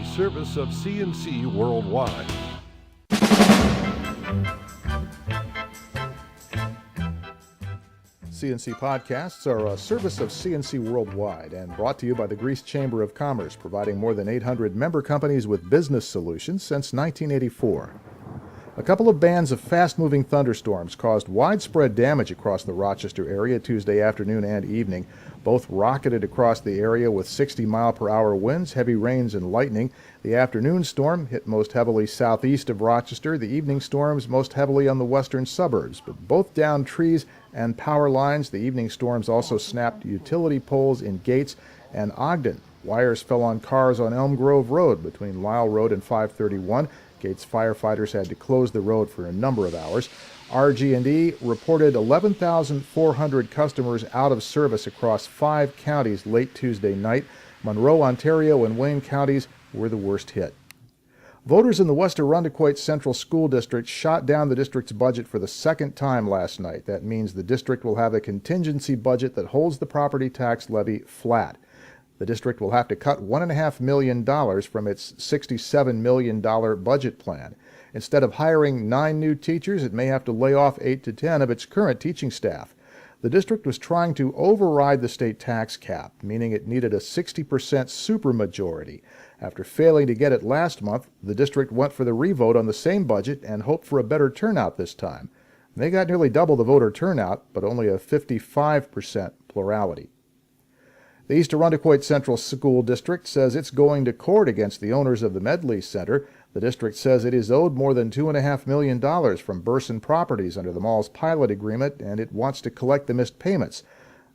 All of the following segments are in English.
a service of CNC Worldwide. CNC Podcasts are a service of CNC Worldwide and brought to you by the Greece Chamber of Commerce, providing more than 800 member companies with business solutions since 1984. A couple of bands of fast-moving thunderstorms caused widespread damage across the Rochester area Tuesday afternoon and evening. Both rocketed across the area with 60-mile-per-hour winds, heavy rains, and lightning. The afternoon storm hit most heavily southeast of Rochester. The evening storms most heavily on the western suburbs, but both downed trees and power lines. The evening storms also snapped utility poles in Gates and Ogden. Wires fell on cars on Elm Grove Road between Lyle Road and 531. Gates firefighters had to close the road for a number of hours. RG&E reported 11,400 customers out of service across 5 counties late Tuesday night. Monroe, Ontario, and Wayne counties were the worst hit. Voters in the West Arundequoit Central School District shot down the district's budget for the second time last night. That means the district will have a contingency budget that holds the property tax levy flat. The district will have to cut $1.5 million from its $67 million budget plan. Instead of hiring 9 new teachers, it may have to lay off 8 to 10 of its current teaching staff. The district was trying to override the state tax cap, meaning it needed a 60% supermajority. After failing to get it last month, the district went for the revote on the same budget and hoped for a better turnout this time. They got nearly double the voter turnout, but only a 55% plurality. The East Arundequoit Central School District says it's going to court against the owners of the Medley Center. The district says it is owed more than $2.5 million from Burson Properties under the mall's pilot agreement, and it wants to collect the missed payments.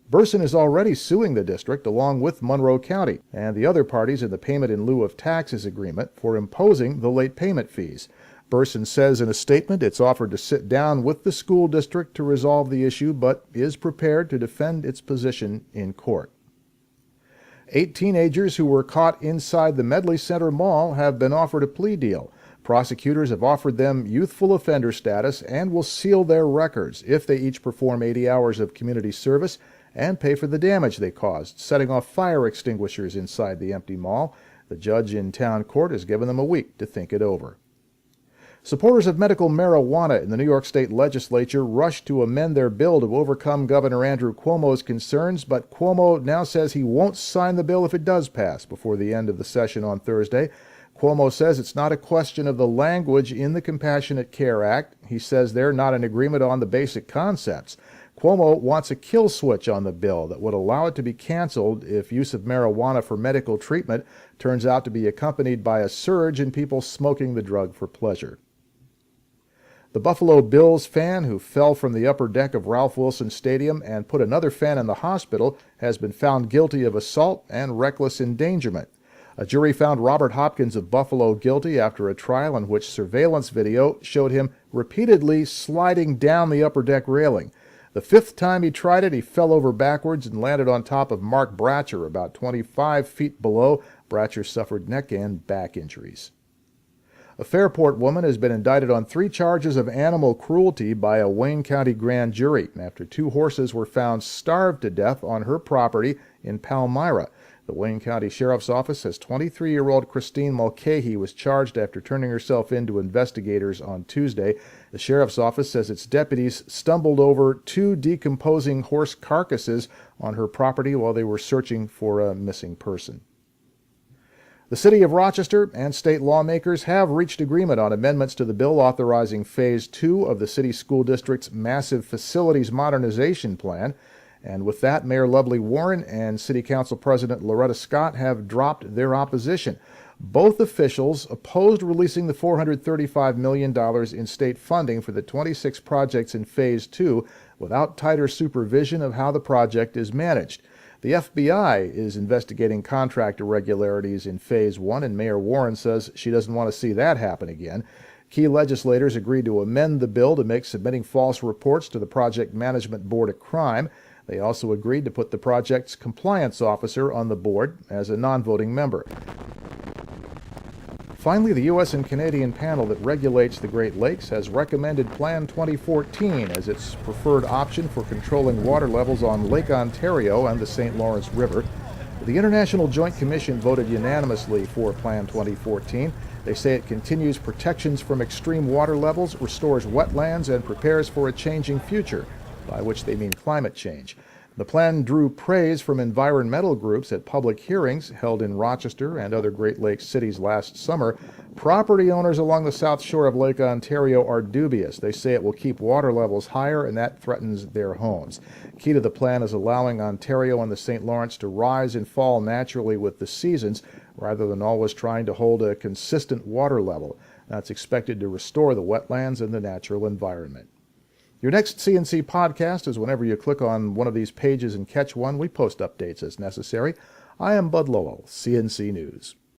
Burson is already suing the district along with Monroe County and the other parties in the payment in lieu of taxes agreement for imposing the late payment fees. Burson says in a statement it's offered to sit down with the school district to resolve the issue, but is prepared to defend its position in court. 8 teenagers who were caught inside the Medley Center Mall have been offered a plea deal. Prosecutors have offered them youthful offender status and will seal their records if they each perform 80 hours of community service and pay for the damage they caused, setting off fire extinguishers inside the empty mall. The judge in town court has given them a week to think it over. Supporters of medical marijuana in the New York State Legislature rushed to amend their bill to overcome Governor Andrew Cuomo's concerns, but Cuomo now says he won't sign the bill if it does pass before the end of the session on Thursday. Cuomo says it's not a question of the language in the Compassionate Care Act. He says they're not in agreement on the basic concepts. Cuomo wants a kill switch on the bill that would allow it to be canceled if use of marijuana for medical treatment turns out to be accompanied by a surge in people smoking the drug for pleasure. The Buffalo Bills fan who fell from the upper deck of Ralph Wilson Stadium and put another fan in the hospital has been found guilty of assault and reckless endangerment. A jury found Robert Hopkins of Buffalo guilty after a trial in which surveillance video showed him repeatedly sliding down the upper deck railing. The 5th time he tried it, he fell over backwards and landed on top of Mark Bratcher about 25 feet below. Bratcher suffered neck and back injuries. A Fairport woman has been indicted on 3 charges of animal cruelty by a Wayne County grand jury after 2 horses were found starved to death on her property in Palmyra. The Wayne County Sheriff's Office says 23-year-old Christine Mulcahy was charged after turning herself in to investigators on Tuesday. The Sheriff's Office says its deputies stumbled over 2 decomposing horse carcasses on her property while they were searching for a missing person. The City of Rochester and state lawmakers have reached agreement on amendments to the bill authorizing Phase 2 of the city school district's massive facilities modernization plan. And with that, Mayor Lovely Warren and City Council President Loretta Scott have dropped their opposition. Both officials opposed releasing the $435 million in state funding for the 26 projects in Phase 2 without tighter supervision of how the project is managed. The FBI is investigating contract irregularities in Phase 1, and Mayor Warren says she doesn't want to see that happen again. Key legislators agreed to amend the bill to make submitting false reports to the Project Management Board a crime. They also agreed to put the project's compliance officer on the board as a non-voting member. Finally, the U.S. and Canadian panel that regulates the Great Lakes has recommended Plan 2014 as its preferred option for controlling water levels on Lake Ontario and the St. Lawrence River. The The International Joint Commission voted unanimously for Plan 2014. They say it continues protections from extreme water levels, restores wetlands, and prepares for a changing future, by which they mean climate change. The plan drew praise from environmental groups at public hearings held in Rochester and other Great Lakes cities last summer. Property owners along the south shore of Lake Ontario are dubious. They say it will keep water levels higher, and that threatens their homes. Key to the plan is allowing Ontario and the St. Lawrence to rise and fall naturally with the seasons, rather than always trying to hold a consistent water level. That's expected to restore the wetlands and the natural environment. Your next CNC podcast is whenever you click on one of these pages and catch one. We post updates as necessary. I am Bud Lowell, CNC News.